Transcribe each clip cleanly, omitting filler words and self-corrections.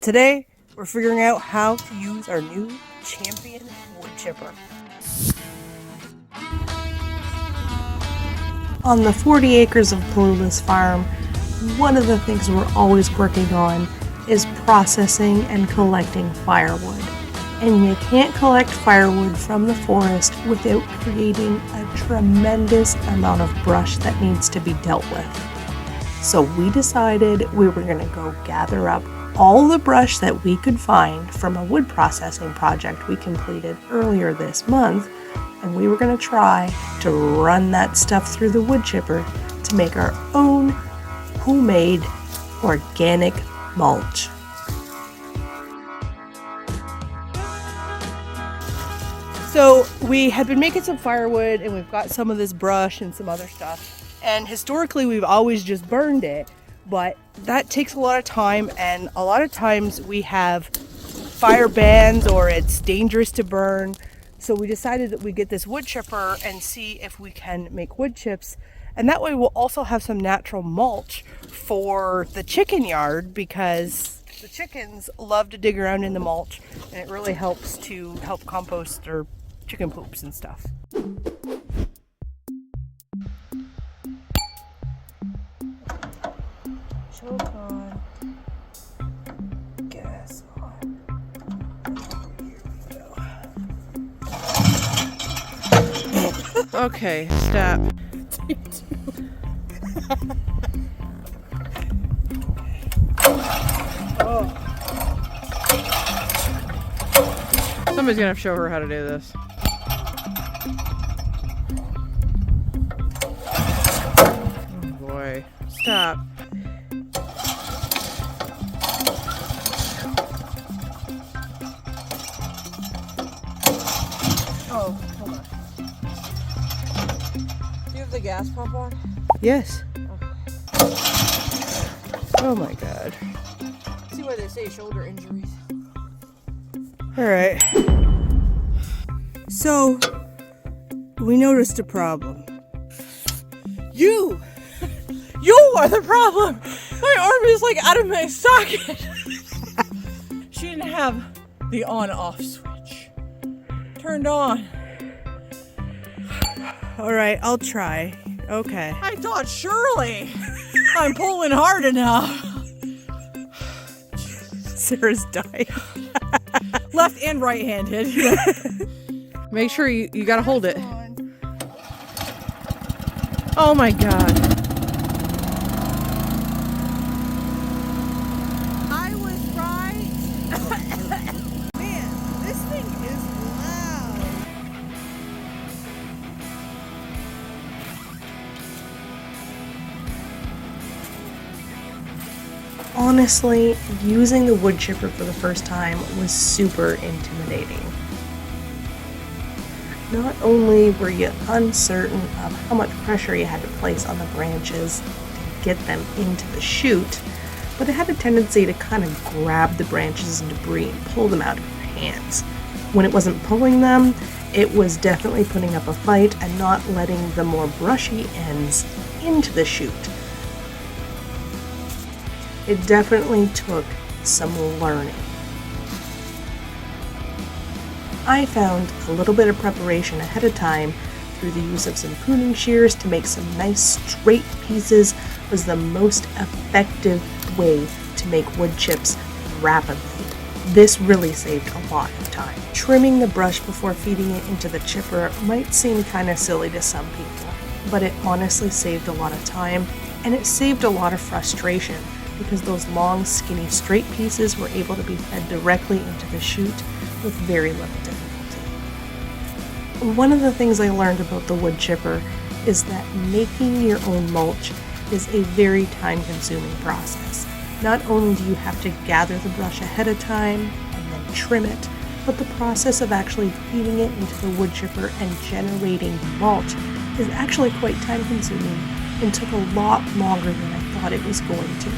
Today, we're figuring out how to use our new champion wood chipper. On the 40 acres of Palula's farm, one of the things we're always working on is processing and collecting firewood. And you can't collect firewood from the forest without creating a tremendous amount of brush that needs to be dealt with. So we decided we were going to go gather up all the brush that we could find from a wood processing project we completed earlier this month, and we were going to try to run that stuff through the wood chipper to make our own homemade organic mulch. So we have been making some firewood, and we've got some of this brush and some other stuff, and historically we've always just burned it, but that takes a lot of time, and a lot of times we have fire bans or it's dangerous to burn. So we decided that we get this wood chipper and see if we can make wood chips, and that way we'll also have some natural mulch for the chicken yard, because the chickens love to dig around in the mulch, and it really helps to help compost their chicken poops and stuff. Choke on, gas on. Here we go. Okay, stop. Oh. Somebody's gonna have to show her how to do this. Oh boy. Stop. Oh, hold on. Do you have the gas pump on? Yes. Okay. Oh my god. See why they say shoulder injuries. Alright. So, we noticed a problem. You! You are the problem! My arm is like out of my socket! She didn't have the on-off switch turned on. Alright, I'll try. Okay. I thought surely I'm pulling hard enough. Sarah's dying. Left and right-handed. Make sure you gotta hold it. Oh my god. I was right. Man, this thing is loud. Honestly, using the wood chipper for the first time was super intimidating. Not only were you uncertain of how much pressure you had to place on the branches to get them into the chute, but it had a tendency to kind of grab the branches and debris and pull them out of your hands. When it wasn't pulling them, it was definitely putting up a fight and not letting the more brushy ends into the chute. It definitely took some learning. I found a little bit of preparation ahead of time through the use of some pruning shears to make some nice straight pieces was the most effective way to make wood chips rapidly. This really saved a lot of time. Trimming the brush before feeding it into the chipper might seem kind of silly to some people, but it honestly saved a lot of time, and it saved a lot of frustration, because those long, skinny, straight pieces were able to be fed directly into the chute with very little difficulty. One of the things I learned about the wood chipper is that making your own mulch is a very time-consuming process. Not only do you have to gather the brush ahead of time and then trim it, but the process of actually feeding it into the wood chipper and generating mulch is actually quite time-consuming and took a lot longer than I thought it was going to.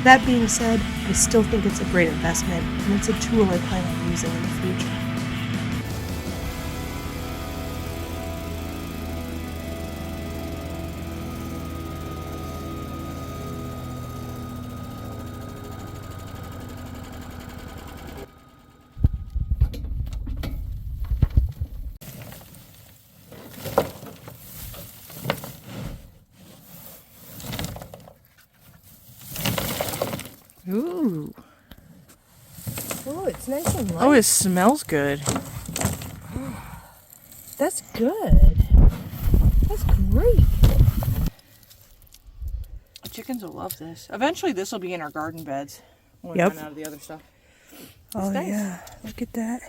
That being said, I still think it's a great investment, and it's a tool I plan on using in the future. Ooh. Oh, it's nice and light. Oh, it smells good. That's good. That's great. The chickens will love this. Eventually, this will be in our garden beds when we Yep. run out of the other stuff. Oh, nice. yeah. Look at that.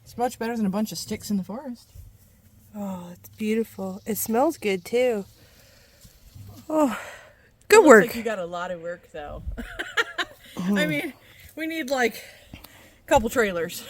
It's much better than a bunch of sticks in the forest. Oh, it's beautiful. It smells good, too. Oh, good Looks work. like you got a lot of work, though. I mean, we need like a couple trailers.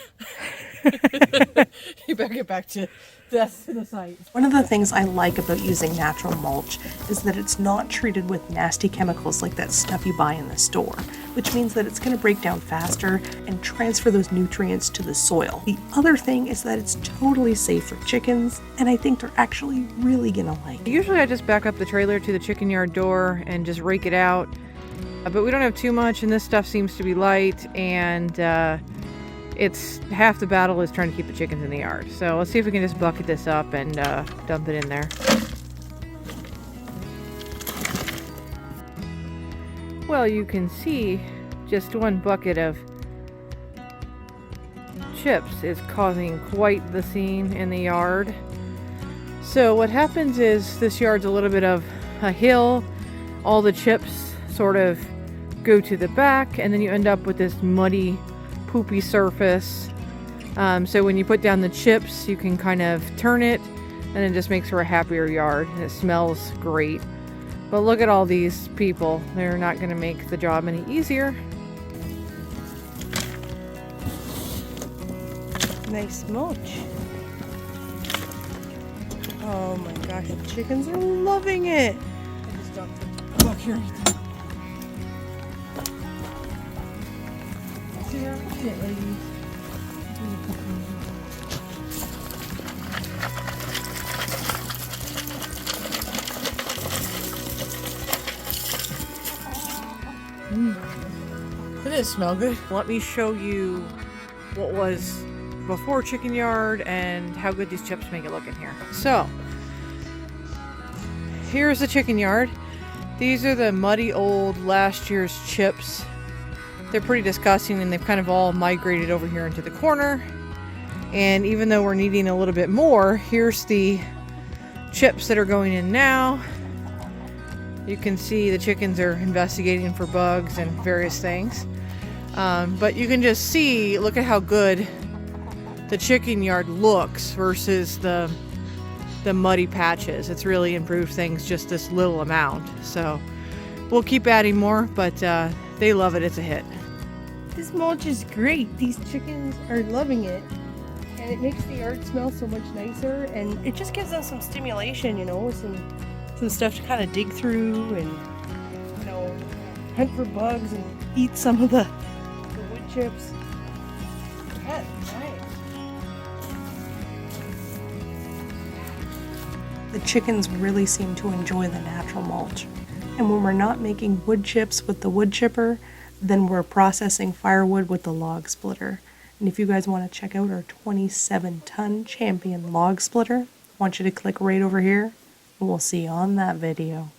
You better get back to the site. One of the things I like about using natural mulch is that it's not treated with nasty chemicals like that stuff you buy in the store, which means that it's going to break down faster and transfer those nutrients to the soil. The other thing is that it's totally safe for chickens, and I think they're actually really going to like it. Usually I just back up the trailer to the chicken yard door and just rake it out, but we don't have too much, and this stuff seems to be light, and it's half the battle is trying to keep the chickens in the yard. So let's see if we can just bucket this up and dump it in there. Well, you can see just one bucket of chips is causing quite the scene in the yard. So what happens is this yard's a little bit of a hill. All the chips sort of go to the back, and then you end up with this muddy, poopy surface. So when you put down the chips, you can kind of turn it, and it just makes for a happier yard, and it smells great. But look at all these people. They're not going to make the job any easier. Nice mulch. Oh my gosh, the chickens are loving it. I just dumped it. Look here. See how we eat it, ladies. Doesn't it smell good? Let me show you what was before chicken yard and how good these chips make it look in here. So, here's the chicken yard. These are the muddy old last year's chips. They're pretty disgusting, and they've kind of all migrated over here into the corner. And even though we're needing a little bit more, here's the chips that are going in now. You can see the chickens are investigating for bugs and various things. But you can just see, look at how good the chicken yard looks versus the muddy patches. It's really improved things just this little amount. So we'll keep adding more, but they love it. It's a hit. This mulch is great. These chickens are loving it. And it makes the yard smell so much nicer. And it just gives them some stimulation, you know, some stuff to kind of dig through and, you know, hunt for bugs and eat some of the wood chips. That's nice. The chickens really seem to enjoy the natural mulch. And when we're not making wood chips with the wood chipper, then we're processing firewood with the log splitter. And if you guys want to check out our 27-ton champion log splitter, I want you to click right over here, and we'll see you on that video.